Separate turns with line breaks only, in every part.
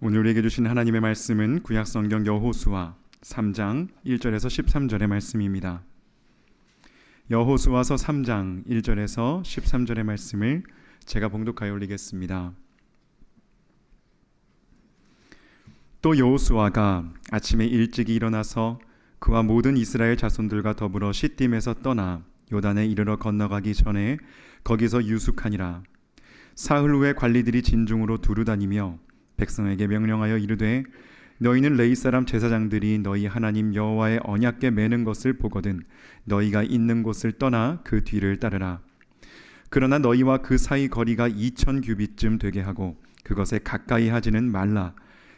오늘 우리에게 주신 하나님의 말씀은 구약성경 여호수아 3장 1절에서 13절의 말씀입니다. 여호수아서 3장 1절에서 13절의 말씀을 제가 봉독하여 올리겠습니다. 또 여호수아가 아침에 일찍이 일어나서 그와 모든 이스라엘 자손들과 더불어 시딤에서 떠나 요단에 이르러 건너가기 전에 거기서 유숙하니라. 사흘 후에 관리들이 진중으로 두루다니며 백성에게 명령하여 이르되 너희는 레위 사람 제사장들이 너희 하나님 여호와의 언약궤 매는 것을 보거든 너희가 있는 곳을 떠나 그 뒤를 따르라. 그러나 너희와 그 사이 거리가 2000규빗쯤 되게 하고 그것에 가까이 하지는 말라.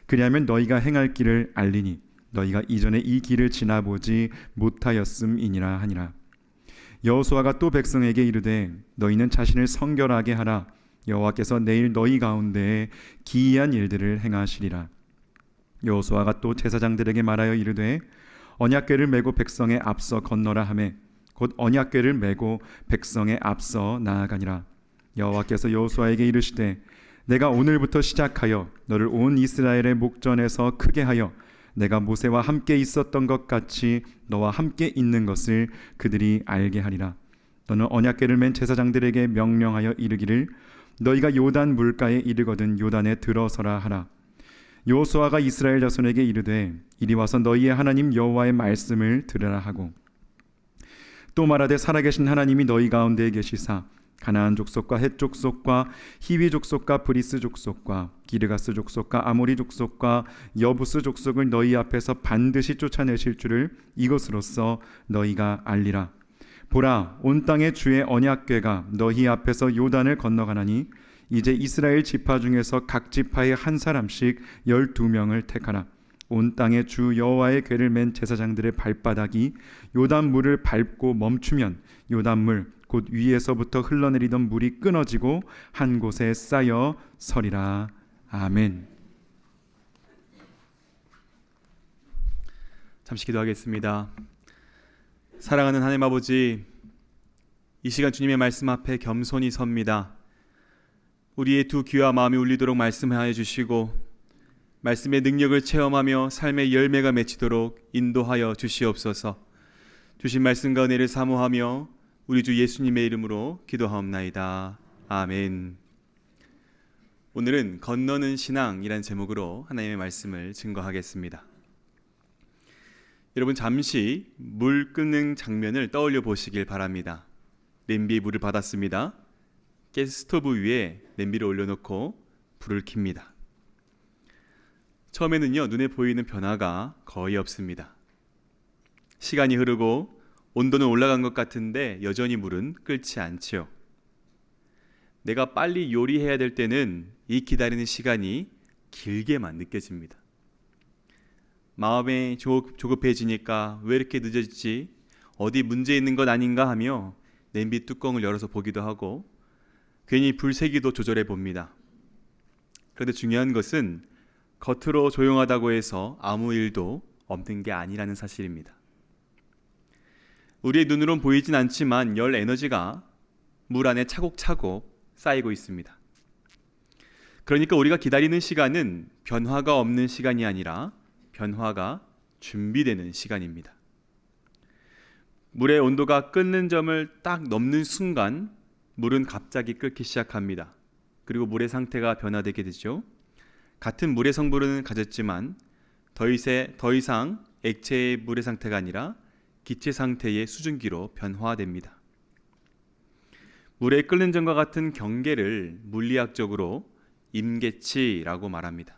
그리하면 너희가 행할 길을 알리니 너희가 이전에 이 길을 지나보지 못하였음이니라 하니라. 여호수아가 또 백성에게 이르되 너희는 자신을 성결하게 하라. 여호와께서 내일 너희 가운데에 기이한 일들을 행하시리라. 여호수아가 또 제사장들에게 말하여 이르되 언약궤를 메고 백성의 앞서 건너라 하매 곧 언약궤를 메고 백성의 앞서 나아가니라. 여호와께서 여호수아에게 이르시되 내가 오늘부터 시작하여 너를 온 이스라엘의 목전에서 크게 하여 내가 모세와 함께 있었던 것 같이 너와 함께 있는 것을 그들이 알게 하리라. 너는 언약궤를 맨 제사장들에게 명령하여 이르기를 너희가 요단 물가에 이르거든 요단에 들어서라 하라. 여호수아가 이스라엘 자손에게 이르되 이리 와서 너희의 하나님 여호와의 말씀을 들으라 하고 또 말하되 살아계신 하나님이 너희 가운데에 계시사 가나안 족속과 헷 족속과 히위 족속과 브리스 족속과 기르가스 족속과 아모리 족속과 여부스 족속을 너희 앞에서 반드시 쫓아내실 줄을 이것으로써 너희가 알리라. 보라, 온 땅의 주의 언약궤가 너희 앞에서 요단을 건너가나니 이제 이스라엘 지파 중에서 각 지파에 한 사람씩 12명을 택하라. 온 땅의 주 여호와의 궤를 맨 제사장들의 발바닥이 요단 물을 밟고 멈추면 요단 물 곧 위에서부터 흘러내리던 물이 끊어지고 한 곳에 쌓여 서리라. 아멘.
잠시 기도하겠습니다. 사랑하는 하나님 아버지, 이 시간 주님의 말씀 앞에 겸손히 섭니다. 우리의 두 귀와 마음이 울리도록 말씀하여 주시고 말씀의 능력을 체험하며 삶의 열매가 맺히도록 인도하여 주시옵소서. 주신 말씀과 은혜를 사모하며 우리 주 예수님의 이름으로 기도하옵나이다. 아멘. 오늘은 건너는 신앙이란 제목으로 하나님의 말씀을 증거하겠습니다. 여러분 잠시 물 끓는 장면을 떠올려 보시길 바랍니다. 냄비에 물을 받았습니다. 가스 스토브 위에 냄비를 올려놓고 불을 켭니다. 처음에는요 눈에 보이는 변화가 거의 없습니다. 시간이 흐르고 온도는 올라간 것 같은데 여전히 물은 끓지 않지요. 내가 빨리 요리해야 될 때는 이 기다리는 시간이 길게만 느껴집니다. 마음이 조급해지니까 왜 이렇게 늦어지지? 어디 문제 있는 것 아닌가 하며 냄비 뚜껑을 열어서 보기도 하고 괜히 불세기도 조절해 봅니다. 그런데 중요한 것은 겉으로 조용하다고 해서 아무 일도 없는 게 아니라는 사실입니다. 우리의 눈으로는 보이진 않지만 열 에너지가 물 안에 차곡차곡 쌓이고 있습니다. 그러니까 우리가 기다리는 시간은 변화가 없는 시간이 아니라 변화가 준비되는 시간입니다. 물의 온도가 끓는 점을 딱 넘는 순간 물은 갑자기 끓기 시작합니다. 그리고 물의 상태가 변화되게 되죠. 같은 물의 성분은 가졌지만 더 이상 액체의 물의 상태가 아니라 기체 상태의 수증기로 변화됩니다. 물의 끓는 점과 같은 경계를 물리학적으로 임계치라고 말합니다.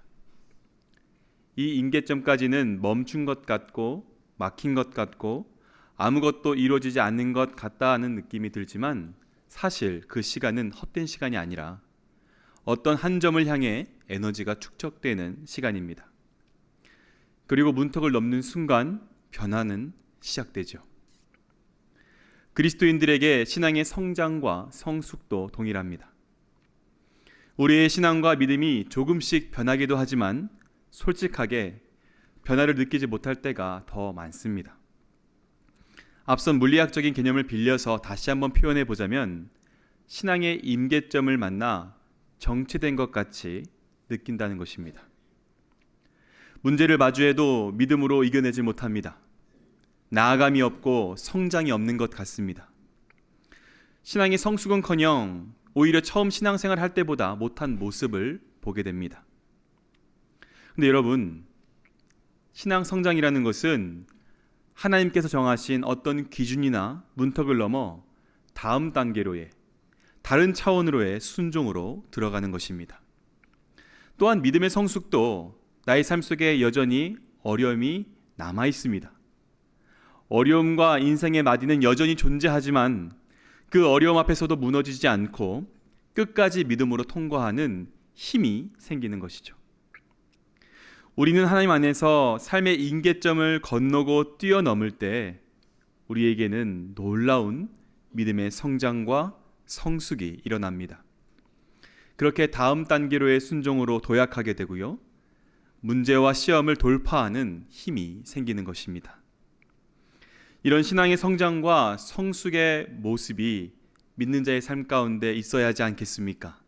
이 임계점까지는 멈춘 것 같고 막힌 것 같고 아무것도 이루어지지 않는 것 같다는 느낌이 들지만 사실 그 시간은 헛된 시간이 아니라 어떤 한 점을 향해 에너지가 축적되는 시간입니다. 그리고 문턱을 넘는 순간 변화는 시작되죠. 그리스도인들에게 신앙의 성장과 성숙도 동일합니다. 우리의 신앙과 믿음이 조금씩 변하기도 하지만 솔직하게 변화를 느끼지 못할 때가 더 많습니다. 앞선 물리학적인 개념을 빌려서 다시 한번 표현해 보자면 신앙의 임계점을 만나 정체된 것 같이 느낀다는 것입니다. 문제를 마주해도 믿음으로 이겨내지 못합니다. 나아감이 없고 성장이 없는 것 같습니다. 신앙의 성숙은커녕 오히려 처음 신앙생활 할 때보다 못한 모습을 보게 됩니다. 근데 여러분, 신앙 성장이라는 것은 하나님께서 정하신 어떤 기준이나 문턱을 넘어 다음 단계로의, 다른 차원으로의 순종으로 들어가는 것입니다. 또한 믿음의 성숙도 나의 삶 속에 여전히 어려움이 남아 있습니다. 어려움과 인생의 마디는 여전히 존재하지만 그 어려움 앞에서도 무너지지 않고 끝까지 믿음으로 통과하는 힘이 생기는 것이죠. 우리는 하나님 안에서 삶의 임계점을 건너고 뛰어넘을 때 우리에게는 놀라운 믿음의 성장과 성숙이 일어납니다. 그렇게 다음 단계로의 순종으로 도약하게 되고요. 문제와 시험을 돌파하는 힘이 생기는 것입니다. 이런 신앙의 성장과 성숙의 모습이 믿는 자의 삶 가운데 있어야 하지 않겠습니까?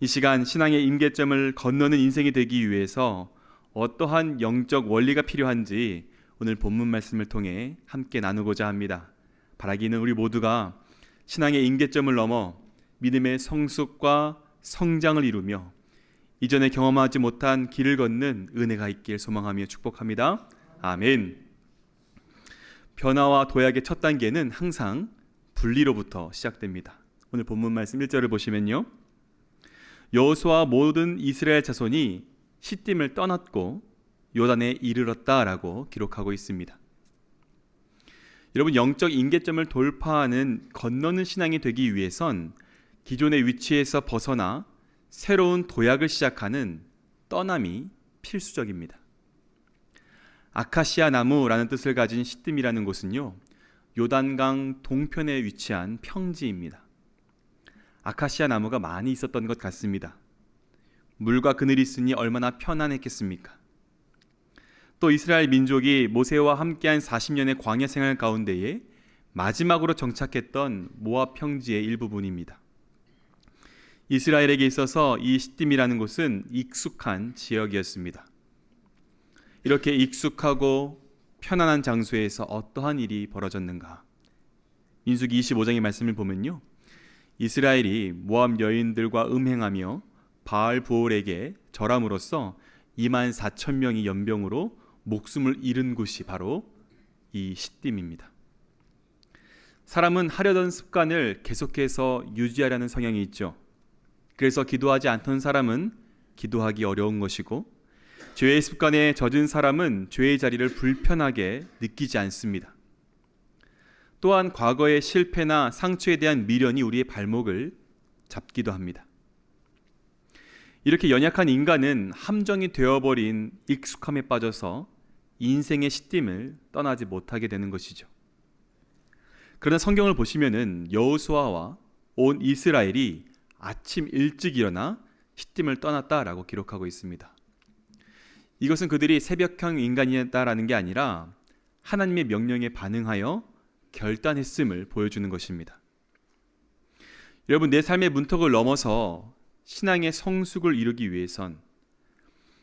이 시간 신앙의 임계점을 건너는 인생이 되기 위해서 어떠한 영적 원리가 필요한지 오늘 본문 말씀을 통해 함께 나누고자 합니다. 바라기는 우리 모두가 신앙의 임계점을 넘어 믿음의 성숙과 성장을 이루며 이전에 경험하지 못한 길을 걷는 은혜가 있길 소망하며 축복합니다. 아멘. 변화와 도약의 첫 단계는 항상 분리로부터 시작됩니다. 오늘 본문 말씀 1절을 보시면요. 여호수아와 모든 이스라엘 자손이 시딤을 떠났고 요단에 이르렀다라고 기록하고 있습니다. 여러분, 영적 임계점을 돌파하는 건너는 신앙이 되기 위해선 기존의 위치에서 벗어나 새로운 도약을 시작하는 떠남이 필수적입니다. 아카시아 나무라는 뜻을 가진 시딤이라는 곳은요, 요단강 동편에 위치한 평지입니다. 아카시아 나무가 많이 있었던 것 같습니다. 물과 그늘이 있으니 얼마나 편안했겠습니까? 또 이스라엘 민족이 모세와 함께한 40년의 광야 생활 가운데에 마지막으로 정착했던 모압 평지의 일부분입니다. 이스라엘에게 있어서 이 시딤이라는 곳은 익숙한 지역이었습니다. 이렇게 익숙하고 편안한 장소에서 어떠한 일이 벌어졌는가? 민수기 25장의 말씀을 보면요, 이스라엘이 모압 여인들과 음행하며 바알 보올에게 절함으로써 24,000명이 연병으로 목숨을 잃은 곳이 바로 이 시딤입니다. 사람은 하려던 습관을 계속해서 유지하려는 성향이 있죠. 그래서 기도하지 않던 사람은 기도하기 어려운 것이고, 죄의 습관에 젖은 사람은 죄의 자리를 불편하게 느끼지 않습니다. 또한 과거의 실패나 상처에 대한 미련이 우리의 발목을 잡기도 합니다. 이렇게 연약한 인간은 함정이 되어버린 익숙함에 빠져서 인생의 시딤을 떠나지 못하게 되는 것이죠. 그러나 성경을 보시면은 여호수아와 온 이스라엘이 아침 일찍 일어나 시딤을 떠났다라고 기록하고 있습니다. 이것은 그들이 새벽형 인간이었다라는 게 아니라 하나님의 명령에 반응하여 결단했음을 보여주는 것입니다. 여러분, 내 삶의 문턱을 넘어서 신앙의 성숙을 이루기 위해선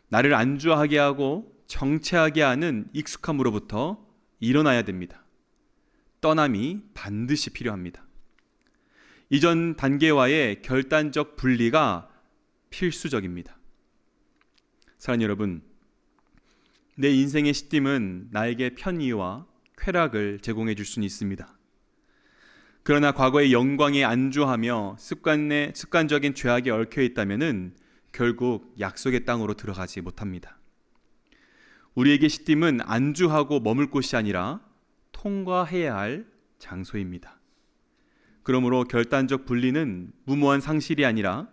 나를 안주하게 하고 정체하게 하는 익숙함으로부터 일어나야 됩니다. 떠남이 반드시 필요합니다. 이전 단계와의 결단적 분리가 필수적입니다. 사랑하는 여러분, 내 인생의 시딤은 나에게 편의와 쾌락을 제공해 줄 수는 있습니다. 그러나 과거의 영광에 안주하며 습관적인 죄악에 얽혀 있다면은 결국 약속의 땅으로 들어가지 못합니다. 우리에게 시딤은 안주하고 머물 곳이 아니라 통과해야 할 장소입니다. 그러므로 결단적 분리는 무모한 상실이 아니라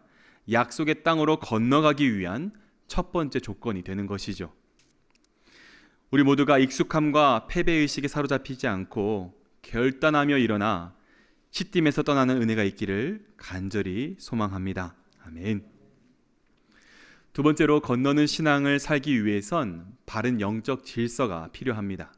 약속의 땅으로 건너가기 위한 첫 번째 조건이 되는 것이죠. 우리 모두가 익숙함과 패배의식에 사로잡히지 않고 결단하며 일어나 시딤에서 떠나는 은혜가 있기를 간절히 소망합니다. 아멘. 두 번째로, 건너는 신앙을 살기 위해선 바른 영적 질서가 필요합니다.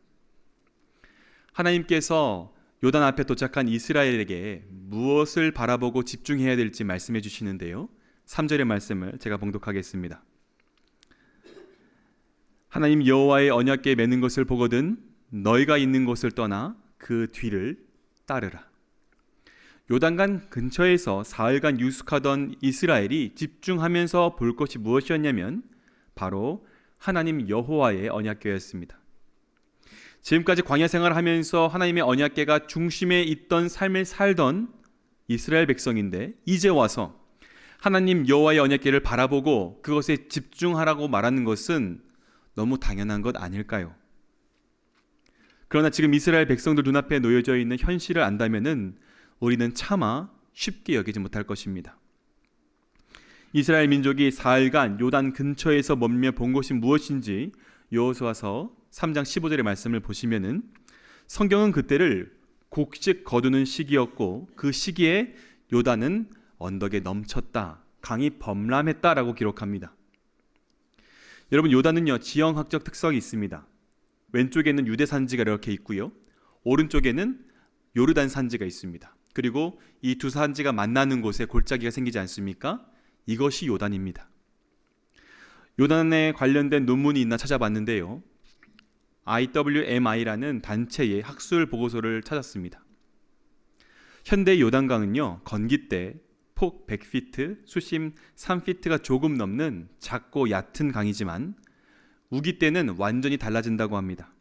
하나님께서 요단 앞에 도착한 이스라엘에게 무엇을 바라보고 집중해야 될지 말씀해 주시는데요. 3절의 말씀을 제가 봉독하겠습니다. 하나님 여호와의 언약궤에 매는 것을 보거든 너희가 있는 곳을 떠나 그 뒤를 따르라. 요단강 근처에서 사흘간 유숙하던 이스라엘이 집중하면서 볼 것이 무엇이었냐면 바로 하나님 여호와의 언약궤였습니다. 지금까지 광야 생활을 하면서 하나님의 언약궤가 중심에 있던 삶을 살던 이스라엘 백성인데 이제 와서 하나님 여호와의 언약궤를 바라보고 그것에 집중하라고 말하는 것은 너무 당연한 것 아닐까요? 그러나 지금 이스라엘 백성들 눈앞에 놓여져 있는 현실을 안다면은 우리는 차마 쉽게 여기지 못할 것입니다. 이스라엘 민족이 사흘간 요단 근처에서 머물며 본 것이 무엇인지 여호수아서 3장 15절의 말씀을 보시면은 성경은 그때를 곡식 거두는 시기였고 그 시기에 요단은 언덕에 넘쳤다, 강이 범람했다라고 기록합니다. 여러분, 요단은요 지형학적 특성이 있습니다. 왼쪽에는 유대 산지가 이렇게 있고요, 오른쪽에는 요르단 산지가 있습니다. 그리고 이 두 산지가 만나는 곳에 골짜기가 생기지 않습니까? 이것이 요단입니다. 요단에 관련된 논문이 있나 찾아봤는데요, IWMI라는 단체의 학술 보고서를 찾았습니다. 현대 요단강은요 건기 때 폭 100피트, 수심 3피트가 조금 넘는 작고 얕은 강이지만 우기 때는 완전히 달라진다고 합니다.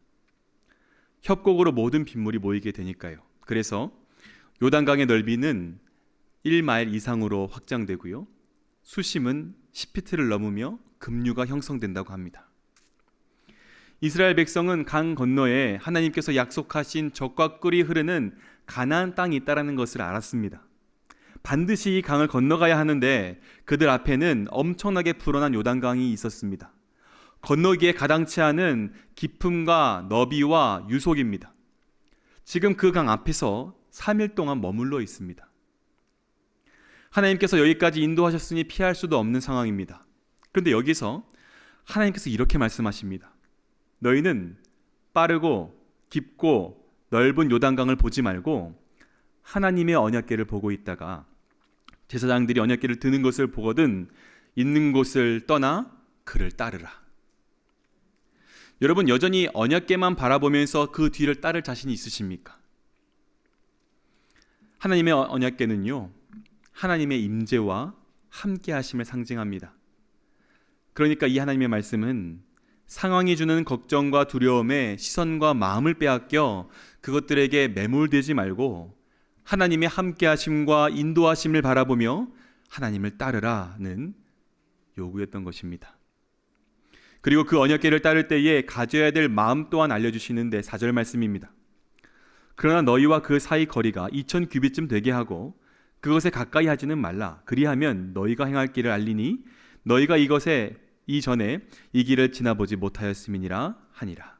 협곡으로 모든 빗물이 모이게 되니까요. 그래서 요단강의 넓이는 1마일 이상으로 확장되고요, 수심은 10피트를 넘으며 급류가 형성된다고 합니다. 이스라엘 백성은 강 건너에 하나님께서 약속하신 젖과 꿀이 흐르는 가나안 땅이 있다는 것을 알았습니다. 반드시 이 강을 건너가야 하는데 그들 앞에는 엄청나게 불어난 요단강이 있었습니다. 건너기에 가당치 않은 깊음과 너비와 유속입니다. 지금 그 강 앞에서 3일 동안 머물러 있습니다. 하나님께서 여기까지 인도하셨으니 피할 수도 없는 상황입니다. 그런데 여기서 하나님께서 이렇게 말씀하십니다. 너희는 빠르고 깊고 넓은 요단강을 보지 말고 하나님의 언약궤를 보고 있다가 제사장들이 언약궤를 드는 것을 보거든 있는 곳을 떠나 그를 따르라. 여러분, 여전히 언약궤만 바라보면서 그 뒤를 따를 자신이 있으십니까? 하나님의 언약궤는요 하나님의 임재와 함께 하심을 상징합니다. 그러니까 이 하나님의 말씀은 상황이 주는 걱정과 두려움에 시선과 마음을 빼앗겨 그것들에게 매몰되지 말고 하나님의 함께하심과 인도하심을 바라보며 하나님을 따르라는 요구였던 것입니다. 그리고 그 언약궤를 따를 때에 가져야 될 마음 또한 알려주시는데 4절 말씀입니다. 그러나 너희와 그 사이 거리가 2000규빗쯤 되게 하고 그것에 가까이 하지는 말라. 그리하면 너희가 행할 길을 알리니 너희가 이것에 이전에 이 길을 지나보지 못하였음이니라 하니라.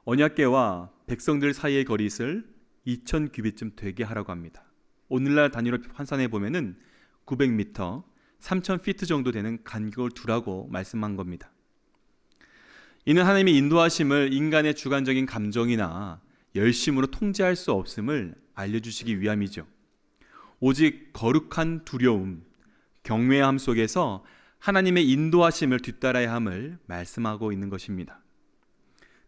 언약궤와 백성들 사이의 거리를 2000규빗쯤 되게 하라고 합니다. 오늘날 단위로 환산해 보면은 900m, 3000피트 정도 되는 간격을 두라고 말씀한 겁니다. 이는 하나님의 인도하심을 인간의 주관적인 감정이나 열심으로 통제할 수 없음을 알려주시기 위함이죠. 오직 거룩한 두려움, 경외함 속에서 하나님의 인도하심을 뒤따라야 함을 말씀하고 있는 것입니다.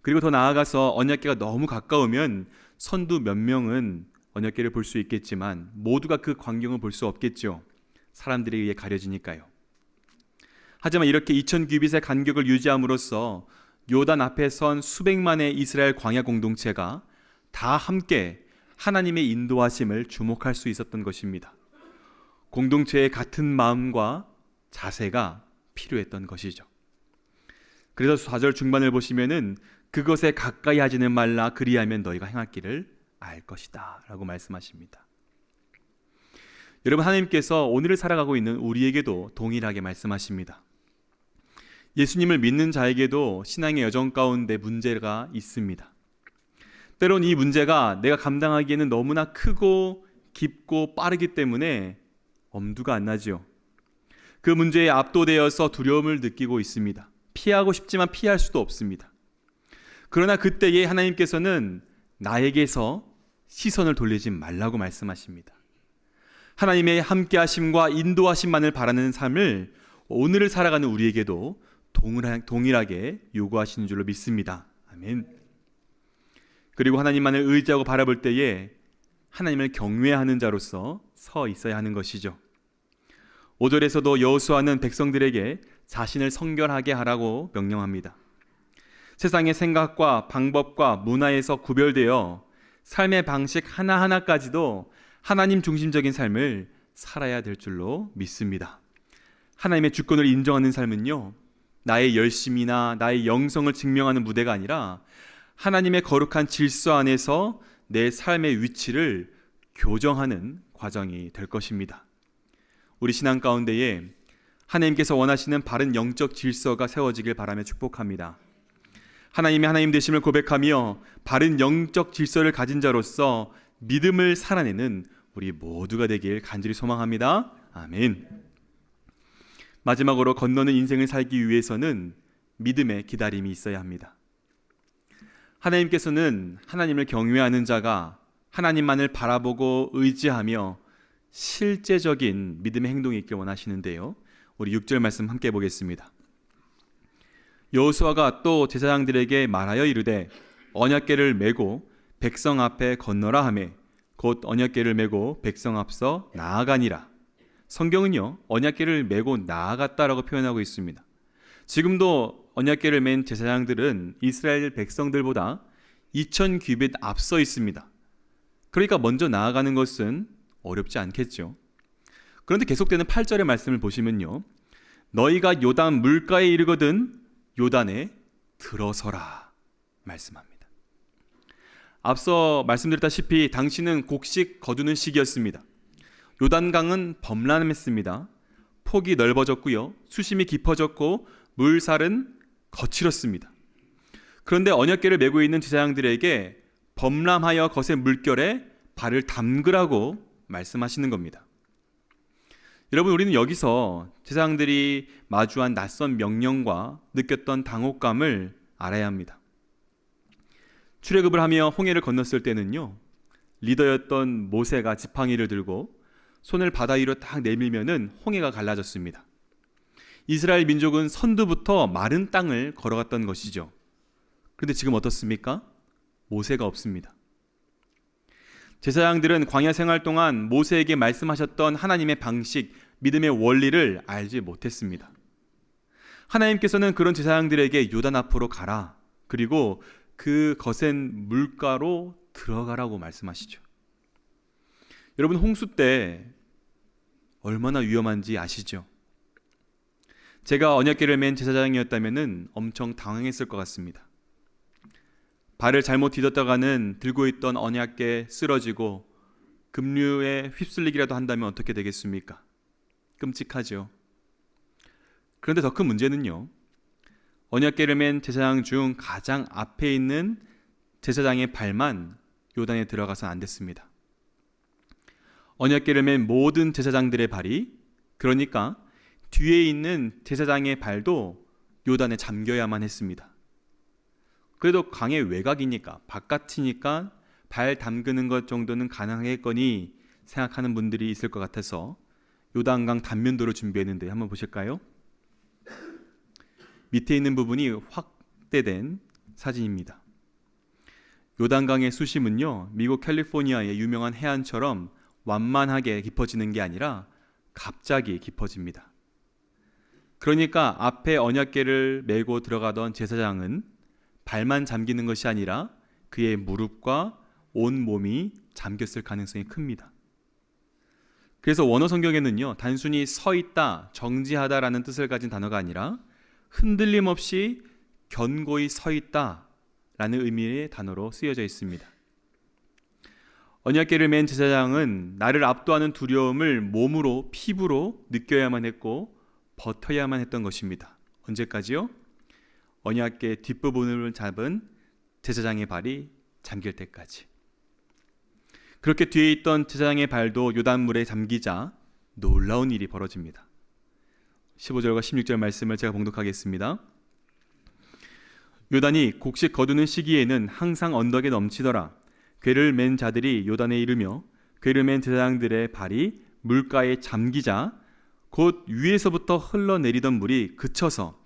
그리고 더 나아가서 언약궤가 너무 가까우면 선두 몇 명은 언약궤를 볼 수 있겠지만 모두가 그 광경을 볼 수 없겠죠. 사람들에 의해 가려지니까요. 하지만 이렇게 2000규빗의 간격을 유지함으로써 요단 앞에 선 수백만의 이스라엘 광야 공동체가 다 함께 하나님의 인도하심을 주목할 수 있었던 것입니다. 공동체의 같은 마음과 자세가 필요했던 것이죠. 그래서 4절 중반을 보시면은 그것에 가까이 하지는 말라. 그리하면 너희가 행할 길을 알 것이다 라고 말씀하십니다. 여러분, 하나님께서 오늘을 살아가고 있는 우리에게도 동일하게 말씀하십니다. 예수님을 믿는 자에게도 신앙의 여정 가운데 문제가 있습니다. 때론 이 문제가 내가 감당하기에는 너무나 크고 깊고 빠르기 때문에 엄두가 안 나죠. 그 문제에 압도되어서 두려움을 느끼고 있습니다. 피하고 싶지만 피할 수도 없습니다. 그러나 그때에 하나님께서는 나에게서 시선을 돌리지 말라고 말씀하십니다. 하나님의 함께하심과 인도하심만을 바라는 삶을 오늘을 살아가는 우리에게도 동일하게 요구하시는 줄로 믿습니다. 아멘. 그리고 하나님만을 의지하고 바라볼 때에 하나님을 경외하는 자로서 서 있어야 하는 것이죠. 5절에서도 여호수아는 백성들에게 자신을 성결하게 하라고 명령합니다. 세상의 생각과 방법과 문화에서 구별되어 삶의 방식 하나하나까지도 하나님 중심적인 삶을 살아야 될 줄로 믿습니다. 하나님의 주권을 인정하는 삶은요, 나의 열심이나 나의 영성을 증명하는 무대가 아니라 하나님의 거룩한 질서 안에서 내 삶의 위치를 교정하는 과정이 될 것입니다. 우리 신앙 가운데에 하나님께서 원하시는 바른 영적 질서가 세워지길 바라며 축복합니다. 하나님의 하나님 되심을 고백하며 바른 영적 질서를 가진 자로서 믿음을 살아내는 우리 모두가 되길 간절히 소망합니다. 아멘. 마지막으로 건너는 인생을 살기 위해서는 믿음의 기다림이 있어야 합니다. 하나님께서는 하나님을 경외하는 자가 하나님만을 바라보고 의지하며 실제적인 믿음의 행동이 있길 원하시는데요. 우리 6절 말씀 함께 보겠습니다. 여호수아가 또 제사장들에게 말하여 이르되 언약궤를 메고 백성 앞에 건너라 하매 곧 언약궤를 메고 백성 앞서 나아가니라. 성경은요, 언약궤를 메고 나아갔다라고 표현하고 있습니다. 지금도 언약궤를 맨 제사장들은 이스라엘 백성들보다 2000규빗 앞서 있습니다. 그러니까 먼저 나아가는 것은 어렵지 않겠죠. 그런데 계속되는 8절의 말씀을 보시면요, 너희가 요단 물가에 이르거든 요단에 들어서라 말씀합니다. 앞서 말씀드렸다시피 당시는 곡식 거두는 시기였습니다. 요단강은 범람했습니다. 폭이 넓어졌고요, 수심이 깊어졌고 물살은 거칠었습니다. 그런데 언약궤를 메고 있는 제사장들에게 범람하여 거센 물결에 발을 담그라고 말씀하시는 겁니다. 여러분, 우리는 여기서 제사장들이 마주한 낯선 명령과 느꼈던 당혹감을 알아야 합니다. 출애굽을 하며 홍해를 건넜을 때는요, 리더였던 모세가 지팡이를 들고 손을 바다 위로 딱 내밀면은 홍해가 갈라졌습니다. 이스라엘 민족은 선두부터 마른 땅을 걸어갔던 것이죠. 그런데 지금 어떻습니까? 모세가 없습니다. 제사장들은 광야 생활 동안 모세에게 말씀하셨던 하나님의 방식, 믿음의 원리를 알지 못했습니다. 하나님께서는 그런 제사장들에게 요단 앞으로 가라, 그리고 그 거센 물가로 들어가라고 말씀하시죠. 여러분, 홍수 때 얼마나 위험한지 아시죠? 제가 언약궤를 맨 제사장이었다면 엄청 당황했을 것 같습니다. 발을 잘못 디뎠다가는 들고 있던 언약궤 쓰러지고 급류에 휩쓸리기라도 한다면 어떻게 되겠습니까? 끔찍하죠. 그런데 더 큰 문제는요, 언약궤를 맨 제사장 중 가장 앞에 있는 제사장의 발만 요단에 들어가서 안 됐습니다. 언약궤를 맨 모든 제사장들의 발이, 그러니까 뒤에 있는 제사장의 발도 요단에 잠겨야만 했습니다. 그래도 강의 외곽이니까, 바깥이니까 발 담그는 것 정도는 가능하겠거니 생각하는 분들이 있을 것 같아서 요단강 단면도로 준비했는데 한번 보실까요? 밑에 있는 부분이 확대된 사진입니다. 요단강의 수심은요, 미국 캘리포니아의 유명한 해안처럼 완만하게 깊어지는 게 아니라 갑자기 깊어집니다. 그러니까 앞에 언약궤를 메고 들어가던 제사장은 발만 잠기는 것이 아니라 그의 무릎과 온 몸이 잠겼을 가능성이 큽니다. 그래서 원어 성경에는요, 단순히 서 있다, 정지하다라는 뜻을 가진 단어가 아니라 흔들림 없이 견고히 서 있다라는 의미의 단어로 쓰여져 있습니다. 언약궤를 맨 제사장은 나를 압도하는 두려움을 몸으로, 피부로 느껴야만 했고 버텨야만 했던 것입니다. 언제까지요? 언약궤 뒷부분을 잡은 제사장의 발이 잠길 때까지. 그렇게 뒤에 있던 제사장의 발도 요단물에 잠기자 놀라운 일이 벌어집니다. 15절과 16절 말씀을 제가 봉독하겠습니다. 요단이 곡식 거두는 시기에는 항상 언덕에 넘치더라. 궤를 맨 자들이 요단에 이르며 궤를 맨 제사장들의 발이 물가에 잠기자 곧 위에서부터 흘러내리던 물이 그쳐서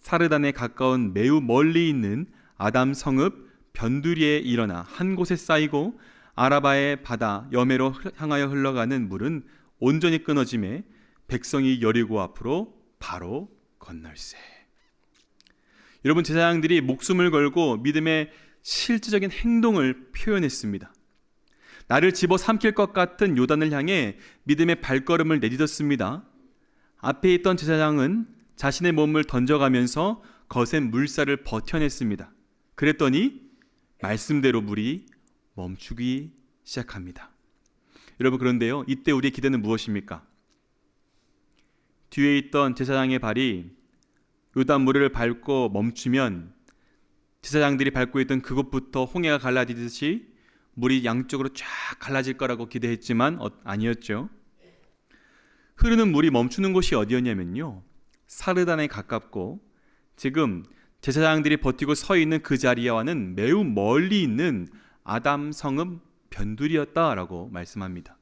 사르단에 가까운 매우 멀리 있는 아담 성읍 변두리에 일어나 한 곳에 쌓이고 아라바의 바다 여매로 향하여 흘러가는 물은 온전히 끊어짐에 백성이 여리고 앞으로 바로 건널세. 여러분, 제사장들이 목숨을 걸고 믿음의 실질적인 행동을 표현했습니다. 나를 집어삼킬 것 같은 요단을 향해 믿음의 발걸음을 내딛었습니다. 앞에 있던 제사장은 자신의 몸을 던져가면서 거센 물살을 버텨냈습니다. 그랬더니 말씀대로 물이 멈추기 시작합니다. 여러분, 그런데요, 이때 우리의 기대는 무엇입니까? 뒤에 있던 제사장의 발이 요단물을 밟고 멈추면 제사장들이 밟고 있던 그곳부터 홍해가 갈라지듯이 물이 양쪽으로 쫙 갈라질 거라고 기대했지만 아니었죠. 흐르는 물이 멈추는 곳이 어디였냐면요, 사르단에 가깝고 지금 제사장들이 버티고 서 있는 그 자리와는 매우 멀리 있는 아담 성읍 변두리였다라고 말씀합니다.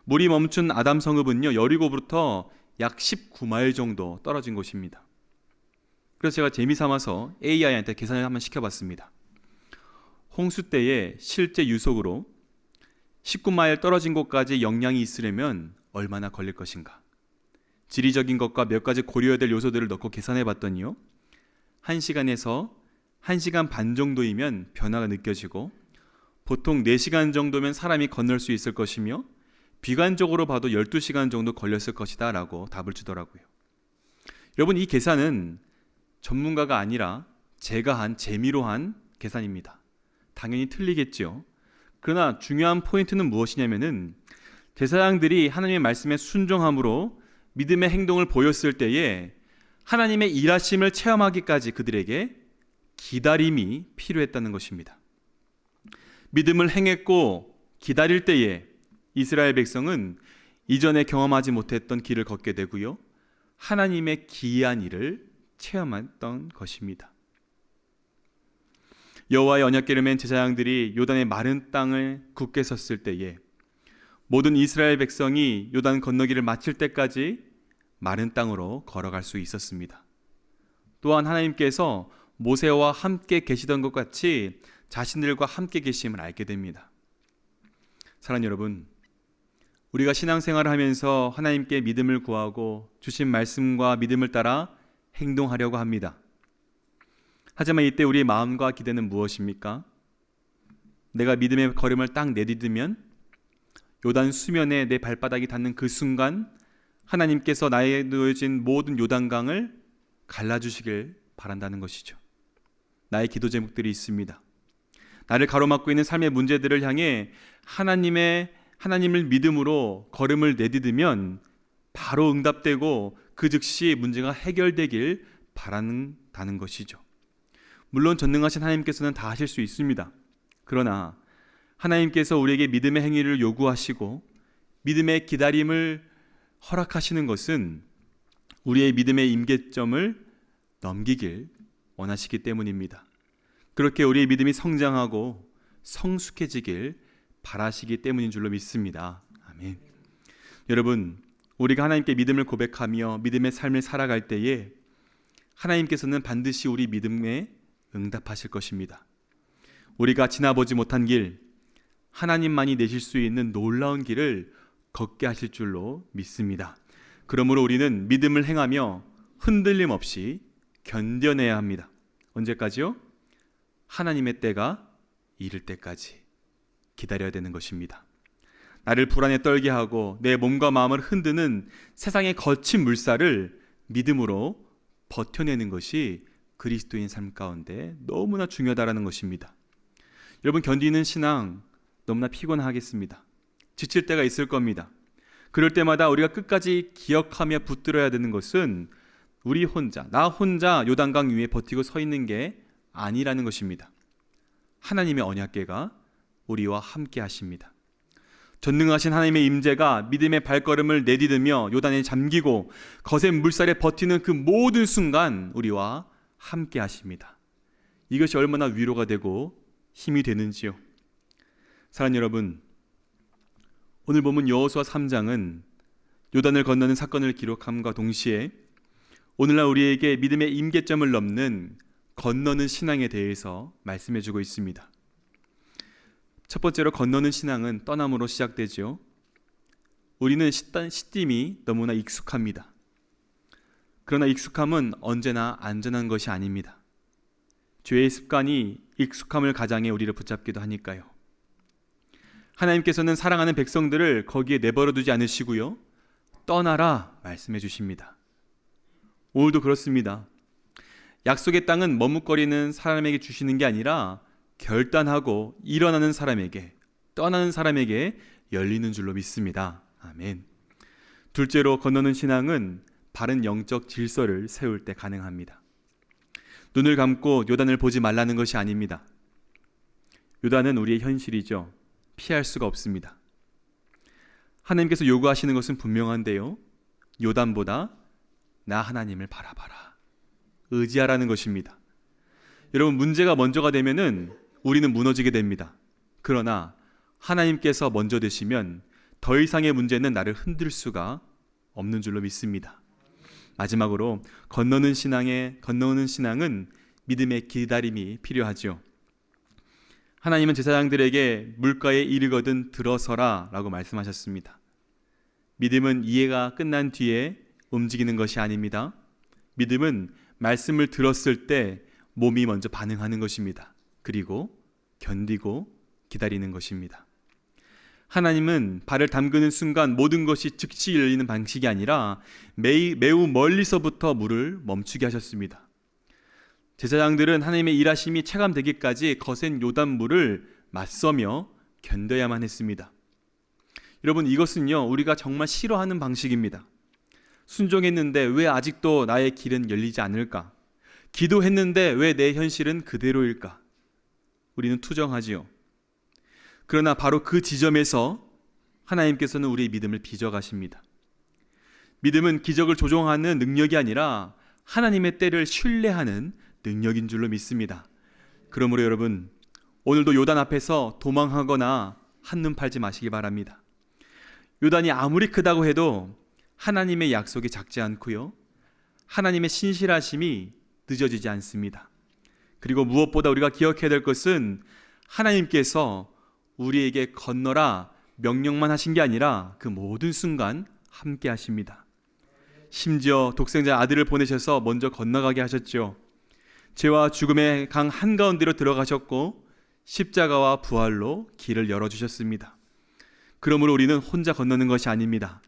물이 멈춘 아담 성읍은요, 여리고부터 약 19마일 정도 떨어진 곳입니다. 그래서 제가 재미삼아서 AI한테 계산을 한번 시켜봤습니다. 홍수 때에 실제 유속으로 19마일 떨어진 곳까지 영향이 있으려면 얼마나 걸릴 것인가? 지리적인 것과 몇 가지 고려해야 될 요소들을 넣고 계산해 봤더니요, 1시간에서 1시간 반 정도이면 변화가 느껴지고 보통 4시간 정도면 사람이 건널 수 있을 것이며 비관적으로 봐도 12시간 정도 걸렸을 것이다 라고 답을 주더라고요. 여러분, 이 계산은 전문가가 아니라 제가 한 재미로 한 계산입니다. 당연히 틀리겠죠. 그러나 중요한 포인트는 무엇이냐면은 제사장들이 하나님의 말씀에 순종함으로 믿음의 행동을 보였을 때에 하나님의 일하심을 체험하기까지 그들에게 기다림이 필요했다는 것입니다. 믿음을 행했고 기다릴 때에 이스라엘 백성은 이전에 경험하지 못했던 길을 걷게 되고요, 하나님의 기이한 일을 체험했던 것입니다. 여호와의 언약궤를 맨 제사장들이 요단의 마른 땅을 굳게 섰을 때에 모든 이스라엘 백성이 요단 건너기를 마칠 때까지 마른 땅으로 걸어갈 수 있었습니다. 또한 하나님께서 모세와 함께 계시던 것 같이 자신들과 함께 계심을 알게 됩니다. 사랑하는 여러분, 우리가 신앙생활을 하면서 하나님께 믿음을 구하고 주신 말씀과 믿음을 따라 행동하려고 합니다. 하지만 이때 우리의 마음과 기대는 무엇입니까? 내가 믿음의 걸음을 딱 내딛으면 요단 수면에 내 발바닥이 닿는 그 순간 하나님께서 나에게 놓여진 모든 요단강을 갈라주시길 바란다는 것이죠. 나의 기도 제목들이 있습니다. 나를 가로막고 있는 삶의 문제들을 향해 하나님을 믿음으로 걸음을 내딛으면 바로 응답되고 그 즉시 문제가 해결되길 바란다는 것이죠. 물론 전능하신 하나님께서는 다 하실 수 있습니다. 그러나 하나님께서 우리에게 믿음의 행위를 요구하시고 믿음의 기다림을 허락하시는 것은 우리의 믿음의 임계점을 넘기길 원하시기 때문입니다. 그렇게 우리의 믿음이 성장하고 성숙해지길 바라시기 때문인 줄로 믿습니다. 아멘. 여러분, 우리가 하나님께 믿음을 고백하며 믿음의 삶을 살아갈 때에 하나님께서는 반드시 우리 믿음에 응답하실 것입니다. 우리가 지나보지 못한 길, 하나님만이 내실 수 있는 놀라운 길을 걷게 하실 줄로 믿습니다. 그러므로 우리는 믿음을 행하며 흔들림 없이 견뎌내야 합니다. 언제까지요? 하나님의 때가 이를 때까지 기다려야 되는 것입니다. 나를 불안에 떨게 하고 내 몸과 마음을 흔드는 세상의 거친 물살을 믿음으로 버텨내는 것이 그리스도인 삶 가운데 너무나 중요하다는 것입니다. 여러분, 견디는 신앙 너무나 피곤하겠습니다. 지칠 때가 있을 겁니다. 그럴 때마다 우리가 끝까지 기억하며 붙들어야 되는 것은 나 혼자 요단강 위에 버티고 서 있는 게 아니라는 것입니다. 하나님의 언약궤가 우리와 함께 하십니다. 전능하신 하나님의 임재가 믿음의 발걸음을 내딛으며 요단에 잠기고 거센 물살에 버티는 그 모든 순간 우리와 함께 하십니다. 이것이 얼마나 위로가 되고 힘이 되는지요. 사랑하는 여러분, 오늘 본문 여호수아 3장은 요단을 건너는 사건을 기록함과 동시에 오늘날 우리에게 믿음의 임계점을 넘는 건너는 신앙에 대해서 말씀해 주고 있습니다. 첫 번째로 건너는 신앙은 떠남으로 시작되죠. 우리는 시딤이 너무나 익숙합니다. 그러나 익숙함은 언제나 안전한 것이 아닙니다. 죄의 습관이 익숙함을 가장해 우리를 붙잡기도 하니까요. 하나님께서는 사랑하는 백성들을 거기에 내버려 두지 않으시고요, 떠나라 말씀해 주십니다. 오늘도 그렇습니다. 약속의 땅은 머뭇거리는 사람에게 주시는 게 아니라 결단하고 일어나는 사람에게, 떠나는 사람에게 열리는 줄로 믿습니다. 아멘. 둘째로 건너는 신앙은 바른 영적 질서를 세울 때 가능합니다. 눈을 감고 요단을 보지 말라는 것이 아닙니다. 요단은 우리의 현실이죠. 피할 수가 없습니다. 하나님께서 요구하시는 것은 분명한데요, 요단보다 나 하나님을 바라봐라, 의지하라는 것입니다. 여러분, 문제가 먼저가 되면은 우리는 무너지게 됩니다. 그러나 하나님께서 먼저 되시면 더 이상의 문제는 나를 흔들 수가 없는 줄로 믿습니다. 마지막으로 건너는 신앙은 믿음의 기다림이 필요하죠. 하나님은 제사장들에게 물가에 이르거든 들어서라 라고 말씀하셨습니다. 믿음은 이해가 끝난 뒤에 움직이는 것이 아닙니다. 믿음은 말씀을 들었을 때 몸이 먼저 반응하는 것입니다. 그리고 견디고 기다리는 것입니다. 하나님은 발을 담그는 순간 모든 것이 즉시 열리는 방식이 아니라 매우 멀리서부터 물을 멈추게 하셨습니다. 제사장들은 하나님의 일하심이 체감되기까지 거센 요단물을 맞서며 견뎌야만 했습니다. 여러분, 이것은요, 우리가 정말 싫어하는 방식입니다. 순종했는데 왜 아직도 나의 길은 열리지 않을까? 기도했는데 왜 내 현실은 그대로일까? 우리는 투정하지요. 그러나 바로 그 지점에서 하나님께서는 우리의 믿음을 빚어가십니다. 믿음은 기적을 조종하는 능력이 아니라 하나님의 때를 신뢰하는 능력인 줄로 믿습니다. 그러므로 여러분, 오늘도 요단 앞에서 도망하거나 한눈 팔지 마시기 바랍니다. 요단이 아무리 크다고 해도 하나님의 약속이 작지 않고요, 하나님의 신실하심이 늦어지지 않습니다. 그리고 무엇보다 우리가 기억해야 될 것은 하나님께서 우리에게 건너라 명령만 하신 게 아니라 그 모든 순간 함께 하십니다. 심지어 독생자 아들을 보내셔서 먼저 건너가게 하셨죠. 죄와 죽음의 강 한가운데로 들어가셨고 십자가와 부활로 길을 열어주셨습니다. 그러므로 우리는 혼자 건너는 것이 아닙니다.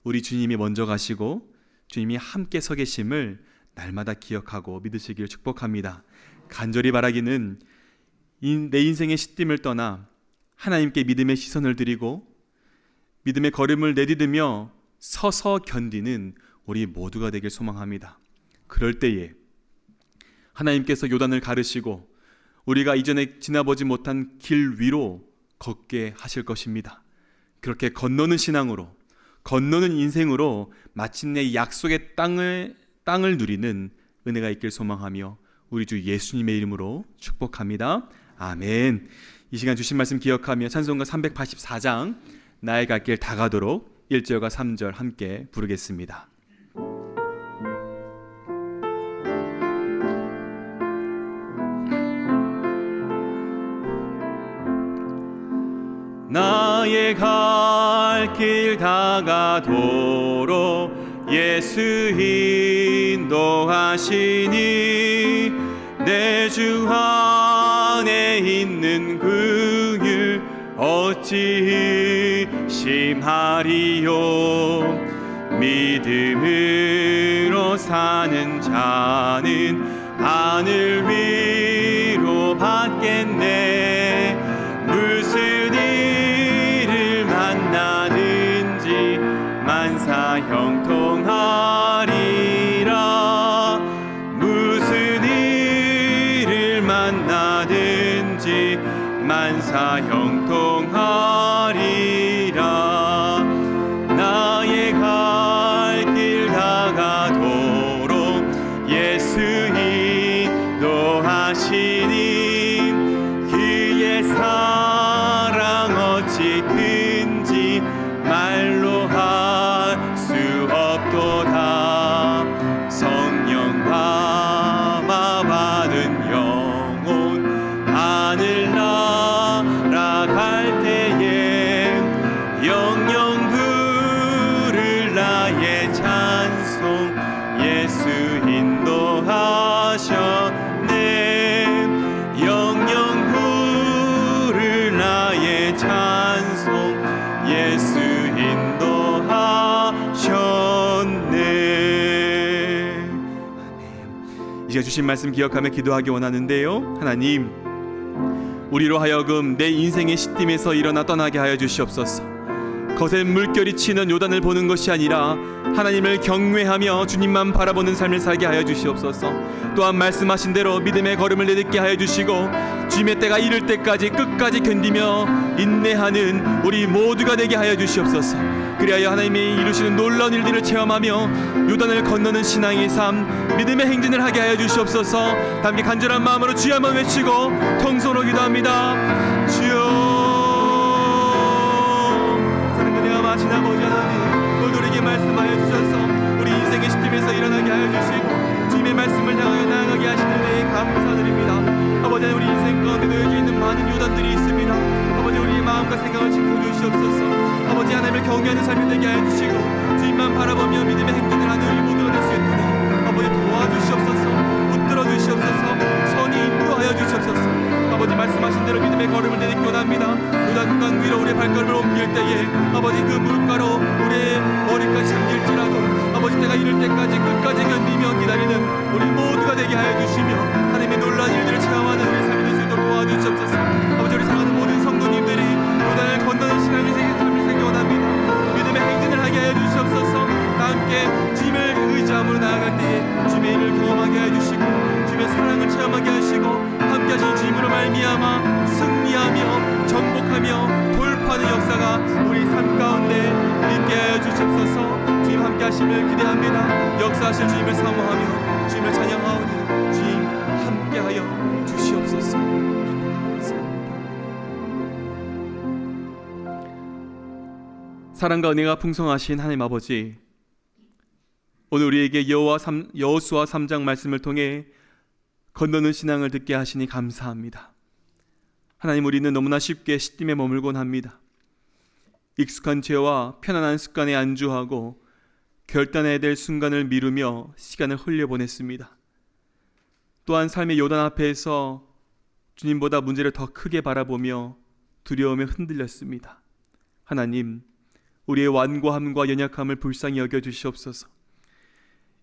우리 주님이 먼저 가시고 주님이 함께 서 계심을 날마다 기억하고 믿으시길 축복합니다. 간절히 바라기는 내 인생의 시딤을 떠나 하나님께 믿음의 시선을 드리고 믿음의 걸음을 내디디며 서서 견디는 우리 모두가 되길 소망합니다. 그럴 때에 하나님께서 요단을 가르시고 우리가 이전에 지나보지 못한 길 위로 걷게 하실 것입니다. 그렇게 건너는 신앙으로, 건너는 인생으로 마침내 약속의 땅을 누리는 은혜가 있길 소망하며 우리 주 예수님의 이름으로 축복합니다. 아멘. 이 시간 주신 말씀 기억하며 찬송가 384장 나의 갈 길 다 가도록 1절과 3절 함께 부르겠습니다. 나의 갈 길 다 가도록 예수 인도하시니 내 주 안에 있는 그 길 어찌 심하리요. 믿음으로 사는 자는 하늘 위로 받겠네. 무슨 일을 만나든지 만사 형통하리라. 무슨 일을 만나든지 만사 형통하리라. 나의 갈 길 다 가도록 예수 인도하시니 그의 사랑 어찌 큰지 말로 할 수 없도다. 예수 인도하셨네. 아멘. 이제 주신 말씀 기억하며 기도하기 원하는데요. 하나님, 우리로 하여금 내 인생의 시딤에서 일어나 떠나게 하여 주시옵소서. 거센 물결이 치는 요단을 보는 것이 아니라 하나님을 경외하며 주님만 바라보는 삶을 살게 하여 주시옵소서. 또한 말씀하신 대로 믿음의 걸음을 내딛게 하여 주시고 주님의 때가 이를 때까지 끝까지 견디며 인내하는 우리 모두가 되게 하여 주시옵소서. 그리하여 하나님이 이루시는 놀라운 일들을 체험하며 요단을 건너는 신앙의 삶, 믿음의 행진을 하게 하여 주시옵소서. 함께 간절한 마음으로 주여 한번 외치고 통성으로 기도합니다. 주여, 지나 아버지 하나님, 오늘 우리에게 말씀하여 주셔서 우리 인생의 시dim에서 일어나게 하여 주시고 주님의 말씀을 향하여 나아가게 하시는 은혜에 감사드립니다. 아버지, 우리 인생 가운데 놓여져 있는 많은 요단들이 있습니다. 아버지, 우리의 마음과 생각을 지켜주시옵소서. 아버지, 하나님을 경외하는 삶이 되게 하여 주시고 주님만 바라보며 믿음의 행진을 하는 우리 모두가 될 수 있도록 아버지 도와주시옵소서. 붙들어 주시옵소서. 선이 인도하여 주시옵소서. 아버지, 말씀하신 대로 믿음의 걸음을 내딛기 원합니다. 요단강 위로 우리의 발걸음을 옮길 때에 아버지, 그 물가로 우리의 머리까지 잠길지라도 아버지, 때가 이를 때까지 끝까지 견디며 기다리는 우리 모두가 되게 하여 주시며 하나님의 놀라운 일들을 체험하는 우리 삶이 될 수 있도록 도와주시옵소서. 아버지, 우리 사랑하는 모든 성도님들이 요단을 건너는 신앙의 삶을 살기 원합니다. 믿음의 행진을 하게 하여 주시옵소서. 다 함께 주님을 의지함으로 나아갈 때에 주님의 일을 경험하게 하여 주시고 주님의 사랑을 체험하게 하시고 함께 하신 주님으로 말미암아 승리하며 정복하며 돌파하는 역사가 우리 삶 가운데 있게 하여 주시옵소서. 주님 함께 하심을 기대합니다. 역사하실 주님을 사모하며 주님을 찬양하오니 주님 함께 하여 주시옵소서. 사랑과 은혜가 풍성하신 하나님 아버지, 오늘 우리에게 여호수아 3장 말씀을 통해 건너는 신앙을 듣게 하시니 감사합니다. 하나님, 우리는 너무나 쉽게 시딤에 머물곤 합니다. 익숙한 죄와 편안한 습관에 안주하고 결단해야 될 순간을 미루며 시간을 흘려보냈습니다. 또한 삶의 요단 앞에서 주님보다 문제를 더 크게 바라보며 두려움에 흔들렸습니다. 하나님, 우리의 완고함과 연약함을 불쌍히 여겨주시옵소서.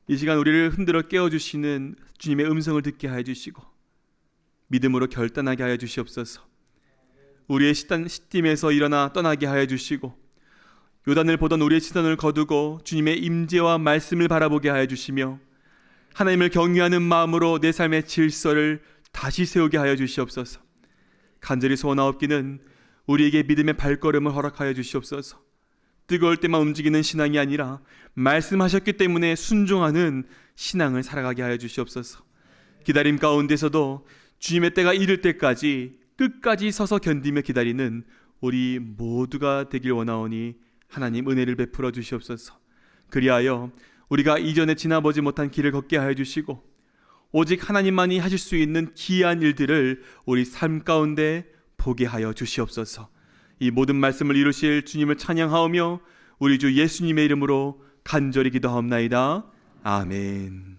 이 시간 우리를 흔들어 깨워주시는 주님의 음성을 듣게 하여 주시고 믿음으로 결단하게 하여 주시옵소서. 우리의 시딤에서 일어나 떠나게 하여 주시고 요단을 보던 우리의 시선을 거두고 주님의 임재와 말씀을 바라보게 하여 주시며 하나님을 경외하는 마음으로 내 삶의 질서를 다시 세우게 하여 주시옵소서. 간절히 소원하옵기는 우리에게 믿음의 발걸음을 허락하여 주시옵소서. 뜨거울 때만 움직이는 신앙이 아니라 말씀하셨기 때문에 순종하는 신앙을 살아가게 하여 주시옵소서. 기다림 가운데서도 주님의 때가 이를 때까지 끝까지 서서 견디며 기다리는 우리 모두가 되길 원하오니 하나님 은혜를 베풀어 주시옵소서. 그리하여 우리가 이전에 지나보지 못한 길을 걷게 하여 주시고 오직 하나님만이 하실 수 있는 기이한 일들을 우리 삶 가운데 보게 하여 주시옵소서. 이 모든 말씀을 이루실 주님을 찬양하오며 우리 주 예수님의 이름으로 간절히 기도하옵나이다. 아멘.